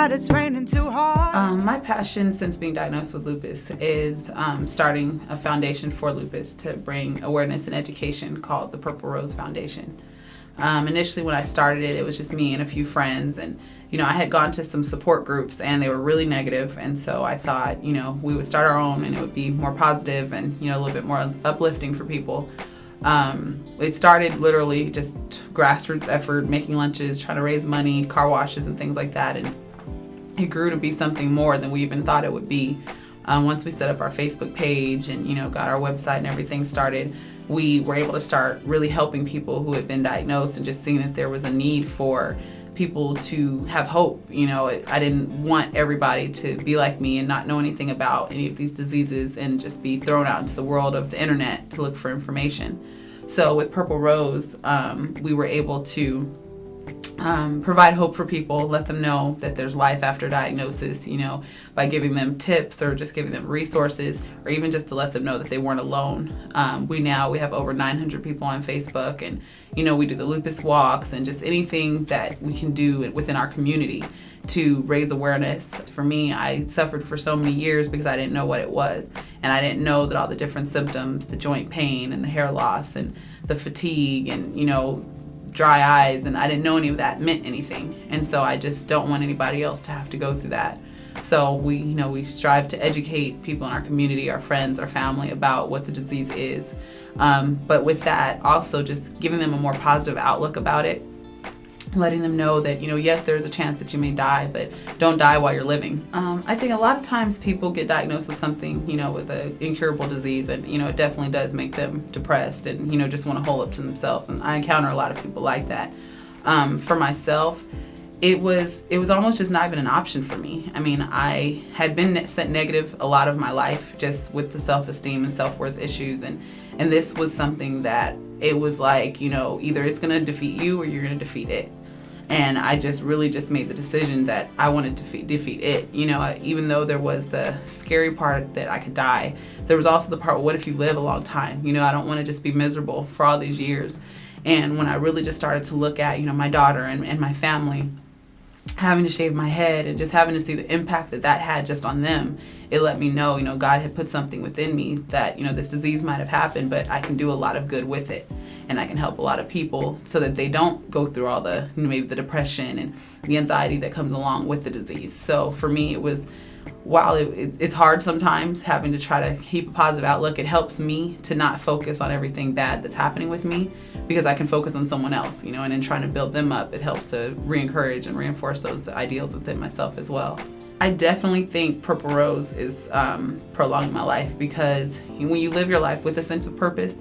outside, it's raining too hard. My passion since being diagnosed with lupus is starting a foundation for lupus to bring awareness and education called the Purple Rose Foundation. Initially when I started it, it was just me and a few friends, and I had gone to some support groups and they were really negative, and so I thought we would start our own and it would be more positive and a little bit more uplifting for people. It started literally just grassroots effort, making lunches, trying to raise money, car washes and things like that, and it grew to be something more than we even thought it would be. Once we set up our Facebook page and got our website and everything started, we were able to start really helping people who had been diagnosed and just seeing that there was a need for people to have hope. I didn't want everybody to be like me and not know anything about any of these diseases and just be thrown out into the world of the internet to look for information. So with Purple Rose, we were able to provide hope for people, let them know that there's life after diagnosis, by giving them tips or just giving them resources, or even just to let them know that they weren't alone. We have over 900 people on Facebook, and we do the lupus walks and just anything that we can do within our community to raise awareness. For me, I suffered for so many years because I didn't know what it was, and I didn't know that all the different symptoms, the joint pain and the hair loss and the fatigue and dry eyes, and I didn't know any of that meant anything, and so I just don't want anybody else to have to go through that. So we strive to educate people in our community, our friends, our family about what the disease is, but with that also just giving them a more positive outlook about it, letting them know that yes, there's a chance that you may die, but don't die while you're living. I think a lot of times people get diagnosed with something with an incurable disease, and it definitely does make them depressed and just want to hold up to themselves, and I encounter a lot of people like that. For myself, it was almost just not even an option for me. I mean, I had been set negative a lot of my life just with the self-esteem and self-worth issues, and this was something that it was like either it's going to defeat you or you're going to defeat it. And I just really just made the decision that I wanted to defeat it. Even though there was the scary part that I could die, there was also the part, what if you live a long time? I don't want to just be miserable for all these years. And when I really just started to look at, my daughter and my family, having to shave my head and just having to see the impact that had just on them, it let me know, God had put something within me that, this disease might have happened, but I can do a lot of good with it. And I can help a lot of people so that they don't go through all the, maybe the depression and the anxiety that comes along with the disease. So for me, it was, while it's hard sometimes having to try to keep a positive outlook, it helps me to not focus on everything bad that's happening with me, because I can focus on someone else, and in trying to build them up, it helps to re-encourage and reinforce those ideals within myself as well. I definitely think Purple Rose is prolonging my life, because when you live your life with a sense of purpose,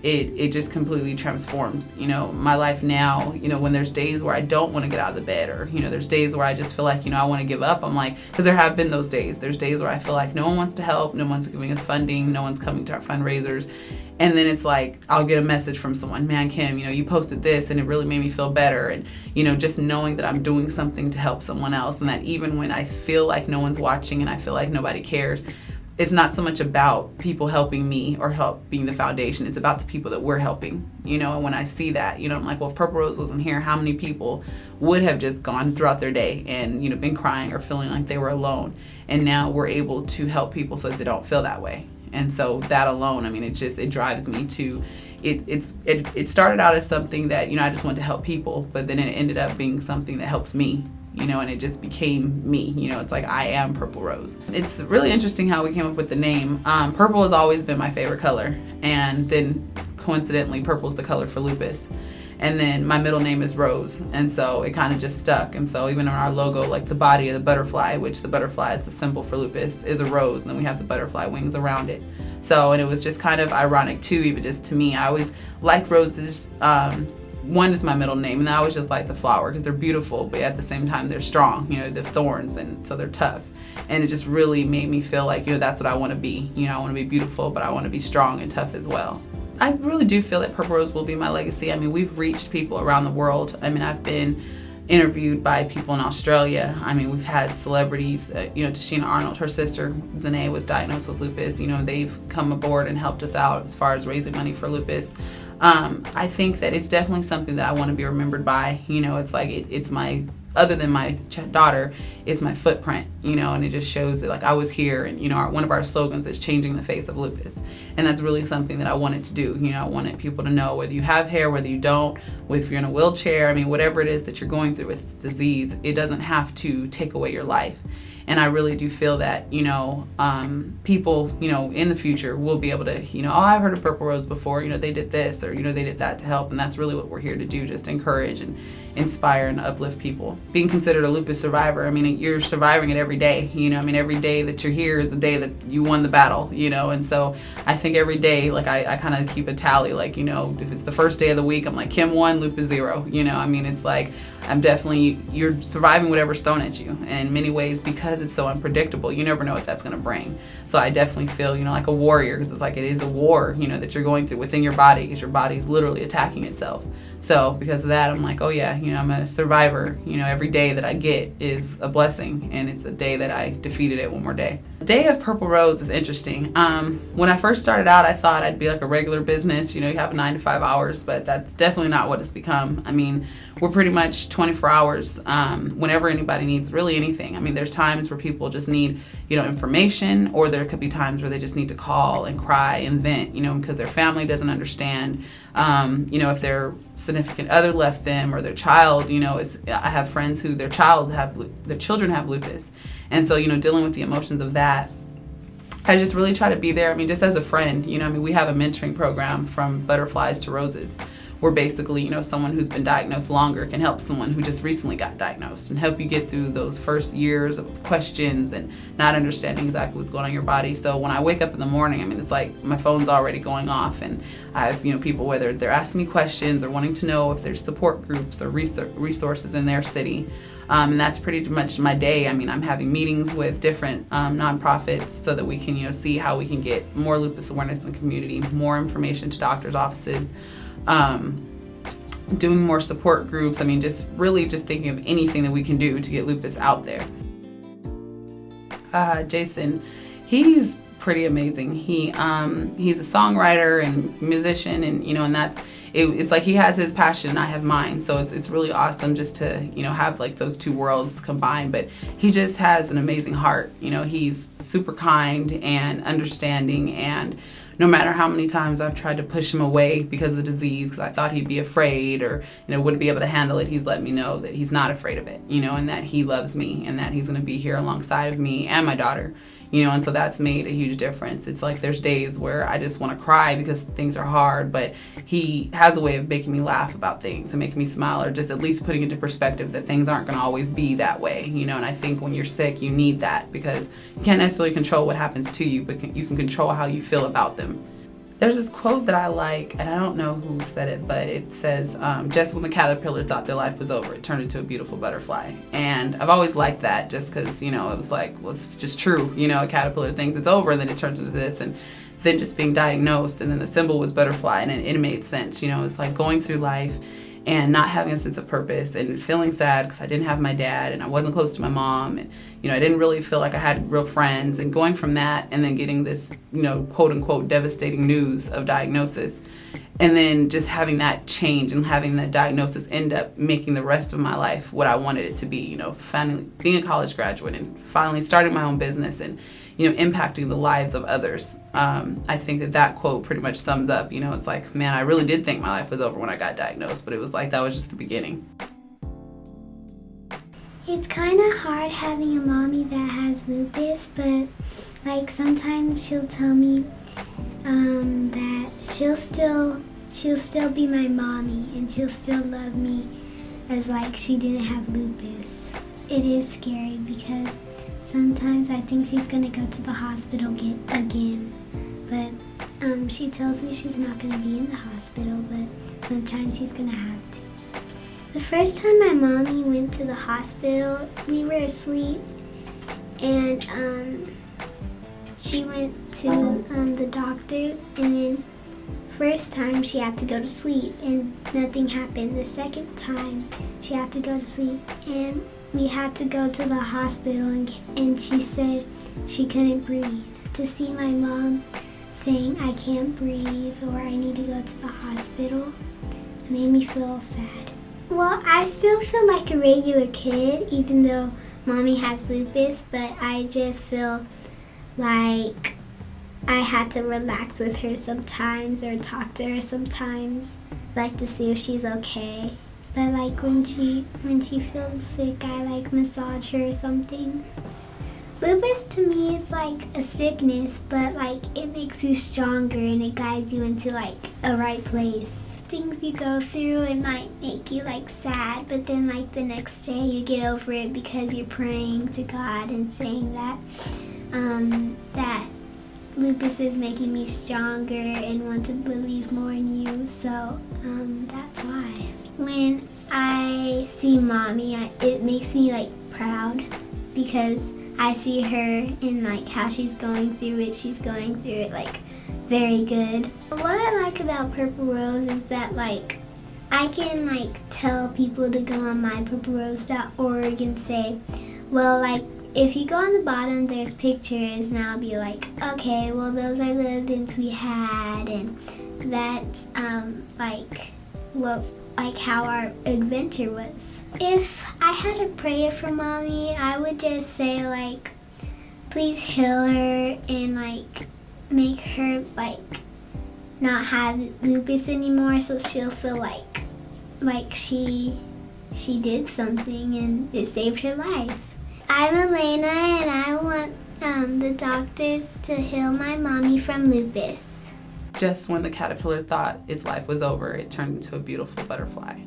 it just completely transforms. My life now, when there's days where I don't want to get out of the bed, or, there's days where I just feel like, I want to give up. I'm like, because there have been those days. There's days where I feel like no one wants to help, no one's giving us funding, no one's coming to our fundraisers. And then it's like, I'll get a message from someone, man, Kim, you posted this and it really made me feel better. And, just knowing that I'm doing something to help someone else, and that even when I feel like no one's watching and I feel like nobody cares, it's not so much about people helping me or helping the foundation. It's about the people that we're helping, and when I see that, I'm like, well, if Purple Rose wasn't here, how many people would have just gone throughout their day and, been crying or feeling like they were alone? And now we're able to help people so that they don't feel that way. And so that alone, I mean, it drives me to, it started out as something that, I just wanted to help people, but then it ended up being something that helps me, and it just became me. It's like, I am Purple Rose. It's really interesting how we came up with the name. Purple has always been my favorite color, and then coincidentally, purple is the color for lupus. And then my middle name is Rose, and so it kind of just stuck. And so even on our logo, like the body of the butterfly, which the butterfly is the symbol for lupus, is a rose, and then we have the butterfly wings around it. So, and it was just kind of ironic too, even just to me. I always liked roses. One is my middle name, and I always just like the flower because they're beautiful, but at the same time they're strong. They're thorns, and so they're tough. And it just really made me feel like, that's what I want to be. I want to be beautiful, but I want to be strong and tough as well. I really do feel that Purple Rose will be my legacy. I mean, we've reached people around the world. I mean, I've been interviewed by people in Australia. I mean, we've had celebrities, Tashina Arnold, her sister, Zanae, was diagnosed with lupus. They've come aboard and helped us out as far as raising money for lupus. I think that it's definitely something that I want to be remembered by. It's like, it's my other than my daughter, is my footprint, and it just shows that like I was here, and one of our slogans is changing the face of lupus, and that's really something that I wanted to do. I wanted people to know, whether you have hair, whether you don't, if you're in a wheelchair, whatever it is that you're going through with this disease, it doesn't have to take away your life. And I really do feel that, people, in the future will be able to, oh, I've heard of Purple Rose before, they did this, or, they did that to help. And that's really what we're here to do, just encourage and inspire and uplift people. Being considered a lupus survivor, you're surviving it every day, every day that you're here is the day that you won the battle, and so I think every day, like I kind of keep a tally, like, if it's the first day of the week, I'm like, Kim 1, lupus 0, it's like, you're surviving whatever's thrown at you. And in many ways, because it's so unpredictable, you never know what that's going to bring. So I definitely feel, like a warrior, because it's like it is a war, that you're going through within your body, because your body's literally attacking itself. So because of that, I'm like, oh yeah, I'm a survivor. Every day that I get is a blessing, and it's a day that I defeated it one more day. The day of Purple Rose is interesting. When I first started out, I thought I'd be like a regular business, you have 9 to 5 hours, but that's definitely not what it's become. We're pretty much 24 hours whenever anybody needs really anything. There's times where people just need, information, or there could be times where they just need to call and cry and vent, because their family doesn't understand. If their significant other left them, or their child, I have friends who their children have lupus. And so, dealing with the emotions of that, I just really try to be there. Just as a friend, we have a mentoring program from butterflies to roses, where basically, someone who's been diagnosed longer can help someone who just recently got diagnosed, and help you get through those first years of questions and not understanding exactly what's going on in your body. So when I wake up in the morning, it's like my phone's already going off, and I have, people, whether they're asking me questions or wanting to know if there's support groups or resources in their city. And that's pretty much my day. I'm having meetings with different nonprofits so that we can, see how we can get more lupus awareness in the community, more information to doctors' offices, doing more support groups. Just thinking of anything that we can do to get lupus out there. Jason, he's pretty amazing. He's a songwriter and musician, and that's it's like he has his passion and I have mine. So it's really awesome just to, have like those two worlds combined. But he just has an amazing heart. He's super kind and understanding, and no matter how many times I've tried to push him away because of the disease, because I thought he'd be afraid or, wouldn't be able to handle it, he's let me know that he's not afraid of it, and that he loves me, and that he's going to be here alongside of me and my daughter, and so that's made a huge difference. It's like there's days where I just want to cry because things are hard, but he has a way of making me laugh about things and making me smile, or just at least putting into perspective that things aren't going to always be that way, and I think when you're sick, you need that, because you can't necessarily control what happens to you, but you can control how you feel about them. There's this quote that I like, and I don't know who said it, but it says, just when the caterpillar thought their life was over, it turned into a beautiful butterfly. And I've always liked that, just because, it was like, well, it's just true. A caterpillar thinks it's over, and then it turns into this, and then just being diagnosed, and then the symbol was butterfly, and it made sense. It's like going through life and not having a sense of purpose, and feeling sad because I didn't have my dad, and I wasn't close to my mom, and I didn't really feel like I had real friends, and going from that and then getting this quote unquote devastating news of diagnosis, and then just having that change and having that diagnosis end up making the rest of my life what I wanted it to be. Finally being a college graduate and finally starting my own business and impacting the lives of others. I think that quote pretty much sums up, it's like, man, I really did think my life was over when I got diagnosed, but it was like that was just the beginning. It's kind of hard having a mommy that has lupus, but like sometimes she'll tell me that she'll still be my mommy, and she'll still love me as like she didn't have lupus. It is scary because sometimes I think she's gonna go to the hospital again, but she tells me she's not gonna be in the hospital, but sometimes she's gonna have to. The first time my mommy went to the hospital, we were asleep, and she went to the doctors, and then first time she had to go to sleep and nothing happened. The second time she had to go to sleep and we had to go to the hospital, and she said she couldn't breathe. To see my mom saying I can't breathe or I need to go to the hospital, it made me feel sad. Well, I still feel like a regular kid, even though Mommy has lupus, but I just feel like I had to relax with her sometimes or talk to her sometimes, like to see if she's okay. But like when she feels sick, I like massage her or something. Lupus to me is like a sickness, but like it makes you stronger and it guides you into like a right place. Things you go through, it might make you like sad, but then like the next day you get over it because you're praying to God and saying that that lupus is making me stronger and want to believe more in you. So that's why. When I see Mommy, it makes me like proud because I see her and like how she's going through it. She's going through it like very good. What I like about Purple Rose is that like I can like tell people to go on mypurplerose.org and say, well, like if you go on the bottom, there's pictures, and I'll be like, okay, well those are the events we had, and that's like how our adventure was. If I had a prayer for Mommy, I would just say like, please heal her and like make her like not have lupus anymore, so she'll feel like she did something and it saved her life. I'm Elena and I want the doctors to heal my mommy from lupus. Just when the caterpillar thought its life was over, it turned into a beautiful butterfly.